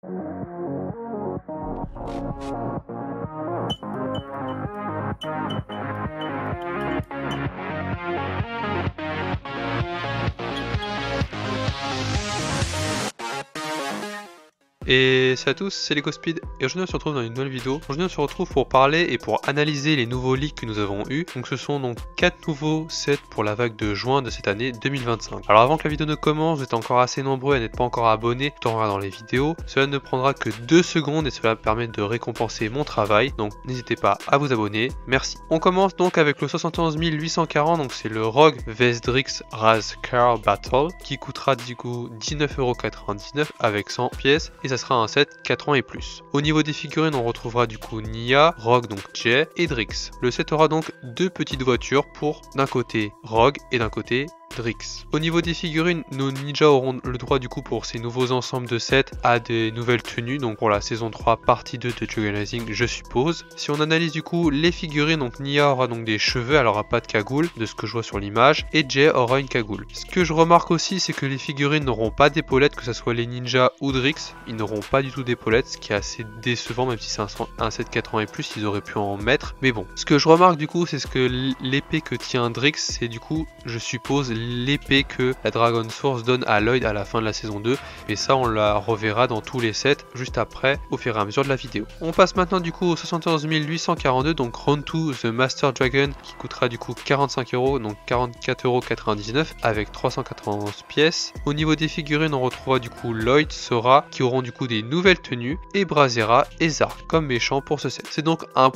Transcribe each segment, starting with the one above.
Et salut à tous, c'est LegoSpeed et aujourd'hui on se retrouve dans une nouvelle vidéo. Aujourd'hui on se retrouve pour parler et pour analyser les nouveaux leaks que nous avons eu. Donc ce sont donc 4 nouveaux sets pour la vague de juin de cette année 2025. Alors avant que la vidéo ne commence, vous êtes encore assez nombreux à n'être pas encore abonnés tout en regardant les vidéos. Cela ne prendra que 2 secondes et cela permet de récompenser mon travail. Donc n'hésitez pas à vous abonner, merci. On commence donc avec le 71 840, donc c'est le Rogue Vesdrix Razkar Battle qui coûtera du coup 19,99€ avec 100 pièces et ça sera un set 4 ans et plus. Au niveau des figurines, on retrouvera du coup Nia, Rogue donc Jay et Drix. Le set aura donc 2 petites voitures pour d'un côté Rogue et d'un côté Drix. Au niveau des figurines, nos ninjas auront le droit du coup pour ces nouveaux ensembles de sets à des nouvelles tenues, donc pour la saison 3 partie 2 de Dragon Rising je suppose. Si on analyse du coup les figurines, donc Nia aura donc des cheveux, elle aura pas de cagoule de ce que je vois sur l'image, et Jay aura une cagoule. Ce que je remarque aussi c'est que les figurines n'auront pas d'épaulettes, que ce soit les ninjas ou Drix, ils n'auront pas du tout d'épaulettes, ce qui est assez décevant même si c'est un set 4 ans et plus, ils auraient pu en mettre. Mais bon, ce que je remarque du coup c'est ce que l'épée que tient Drix, c'est du coup je suppose l'épée que la Dragon Source donne à Lloyd à la fin de la saison 2, et ça on la reverra dans tous les sets juste après au fur et à mesure de la vidéo. On passe maintenant du coup au 71 842, donc Round 2 The Master Dragon qui coûtera du coup 45€, donc 44,99€ avec 391 pièces. Au niveau des figurines, on retrouvera du coup Lloyd, Sora qui auront du coup des nouvelles tenues, et Brazzera et Zark comme méchants pour ce set. C'est donc un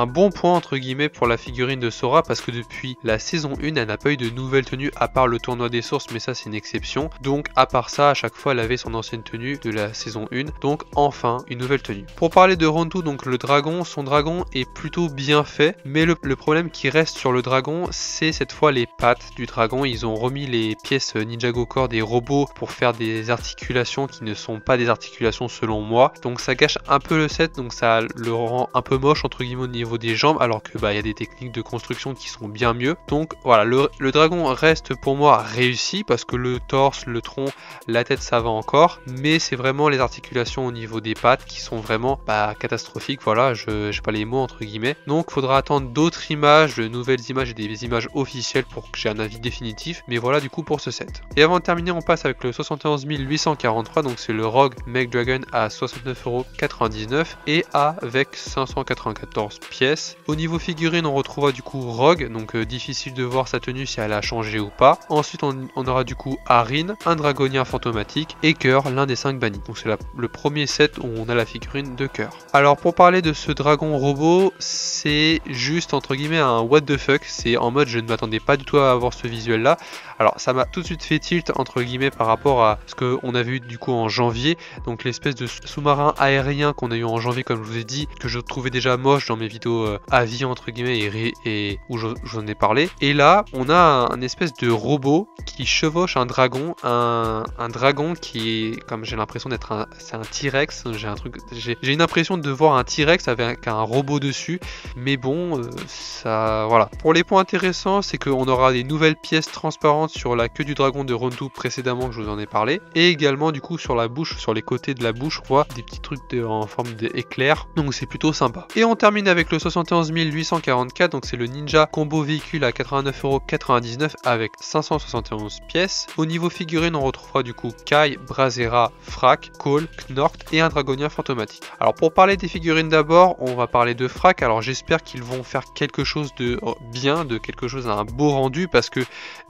bon point entre guillemets pour la figurine de Sora, parce que depuis la saison 1 elle n'a pas eu de nouvelles tenues à part le tournoi des sources, mais ça c'est une exception. Donc à part ça, à chaque fois elle avait son ancienne tenue de la saison 1, donc enfin une nouvelle tenue. Pour parler de Round 2, donc le dragon, son dragon est plutôt bien fait, mais le problème qui reste sur le dragon, c'est cette fois les pattes du dragon. Ils ont remis les pièces Ninjago Core des robots pour faire des articulations qui ne sont pas des articulations selon moi, donc ça gâche un peu le set, donc ça le rend un peu moche entre guillemets au niveau des jambes, alors que il y a des techniques de construction qui sont bien mieux. Donc voilà, le dragon reste pour moi réussi parce que le torse, le tronc, la tête ça va encore, mais c'est vraiment les articulations au niveau des pattes qui sont vraiment catastrophiques. Voilà, je n'ai pas les mots entre guillemets, donc faudra attendre d'autres images, de nouvelles images et des images officielles pour que j'ai un avis définitif, mais voilà du coup pour ce set. Et avant de terminer, on passe avec le 71 843, donc c'est le Rogue Meg Dragon à 69,99€ et avec 594 pièces. Au niveau figurine, on retrouvera du coup Rogue, donc difficile de voir sa tenue si elle a changé ou pas. Ensuite on aura du coup Arin, un dragonien fantomatique, et Cœur, l'un des 5 bannis. Donc c'est le premier set où on a la figurine de Cœur. Alors pour parler de ce dragon robot, c'est juste entre guillemets un what the fuck, c'est en mode je ne m'attendais pas du tout à avoir ce visuel là. Alors ça m'a tout de suite fait tilt entre guillemets par rapport à ce qu'on avait eu du coup en janvier, donc l'espèce de sous-marin aérien qu'on a eu en janvier comme je vous ai dit, que je trouvais déjà moche dans mes vidéos avis entre guillemets et où j'en ai parlé. Et là on a un espèce de robot qui chevauche un dragon, un dragon qui est, comme j'ai l'impression d'être c'est un T-Rex, j'ai une impression de voir un T-Rex avec un robot dessus, mais bon ça voilà. Pour les points intéressants, c'est qu'on aura des nouvelles pièces transparentes sur la queue du dragon de Round 2 précédemment que je vous en ai parlé, et également du coup sur la bouche, sur les côtés de la bouche, on voit des petits trucs en forme d'éclair, donc c'est plutôt sympa. Et on termine avec le 71 844, donc c'est le Ninja Combo Véhicule à 89,99€ avec 571 pièces. Au niveau figurine, on retrouvera du coup Kai, Brazzera, Frack, Cole, Knort et un dragonien fantomatique. Alors pour parler des figurines d'abord, on va parler de Frack. Alors j'espère qu'ils vont faire quelque chose de bien, de quelque chose à un beau rendu, parce que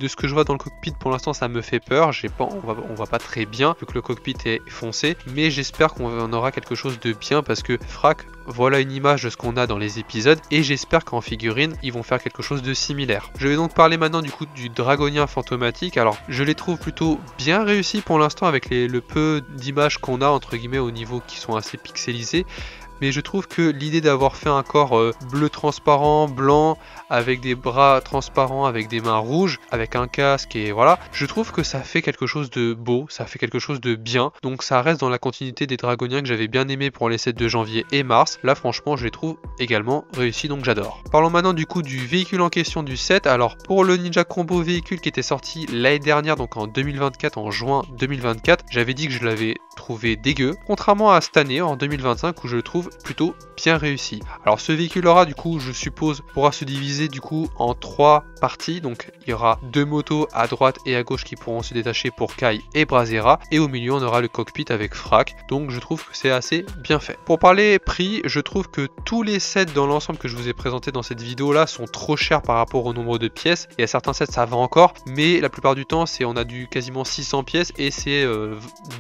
de ce que je vois dans le cockpit pour l'instant ça me fait peur. On voit pas très bien vu que le cockpit est foncé, mais j'espère qu'on aura quelque chose de bien, parce que Frack, voilà une image de ce qu'on a dans les épisodes, et j'espère qu'en figurine ils vont faire quelque chose de similaire. Je vais donc parler maintenant du coup du dragonien fantomatique. Alors je les trouve plutôt bien réussis pour l'instant avec le peu d'images qu'on a entre guillemets au niveau qui sont assez pixelisées. mais je trouve que l'idée d'avoir fait un corps bleu transparent, blanc, avec des bras transparents, avec des mains rouges, avec un casque et voilà, je trouve que ça fait quelque chose de beau, ça fait quelque chose de bien, donc ça reste dans la continuité des dragoniens que j'avais bien aimé pour les sets de janvier et mars. Là franchement je les trouve également réussis, donc j'adore. Parlons maintenant du coup du véhicule en question du set. Alors pour le Ninja Combo véhicule qui était sorti l'année dernière, donc en 2024, en juin 2024, j'avais dit que je l'avais trouvé dégueu, contrairement à cette année en 2025 où je le trouve plutôt bien réussi. Alors ce véhicule aura du coup, je suppose, pourra se diviser du coup en 3 parties, donc il y aura 2 motos à droite et à gauche qui pourront se détacher pour Kai et Brazera, et au milieu on aura le cockpit avec Frac, donc je trouve que c'est assez bien fait. Pour parler prix, je trouve que tous les sets dans l'ensemble que je vous ai présenté dans cette vidéo là sont trop chers par rapport au nombre de pièces, et à certains sets ça va encore, mais la plupart du temps c'est on a du quasiment 600 pièces et c'est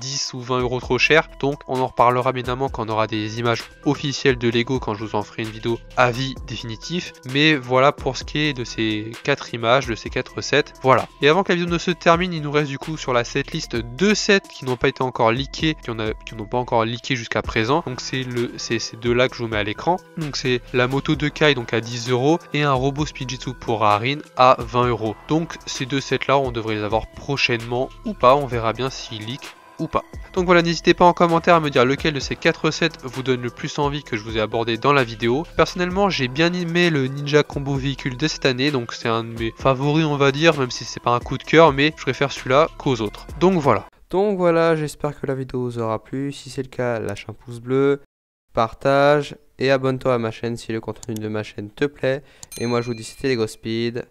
10 ou 20 euros trop cher, donc on en reparlera évidemment quand on aura des images officielles de Lego, quand je vous en ferai une vidéo avis définitif, mais voilà pour ce qui est de ces 4 images, de ces 4 sets, voilà. Et avant que la vidéo ne se termine, il nous reste du coup sur la setlist 2 sets qui n'ont pas été encore leakés, qui n'ont pas encore leaké jusqu'à présent, donc c'est ces deux là que je vous mets à l'écran, donc c'est la moto de Kai donc à 10 euros et un robot Spinjitzu pour Arin à 20 euros. Donc ces deux sets là on devrait les avoir prochainement ou pas, on verra bien s'ils leak ou pas. Donc voilà, n'hésitez pas en commentaire à me dire lequel de ces 4 sets vous donne le plus envie que je vous ai abordé dans la vidéo. Personnellement, j'ai bien aimé le Ninja Combo véhicule de cette année, donc c'est un de mes favoris on va dire, même si c'est pas un coup de cœur, mais je préfère celui-là qu'aux autres. Donc voilà, j'espère que la vidéo vous aura plu. Si c'est le cas, lâche un pouce bleu, partage et abonne-toi à ma chaîne si le contenu de ma chaîne te plaît. Et moi je vous dis c'était LegoSpeed,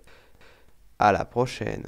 à la prochaine.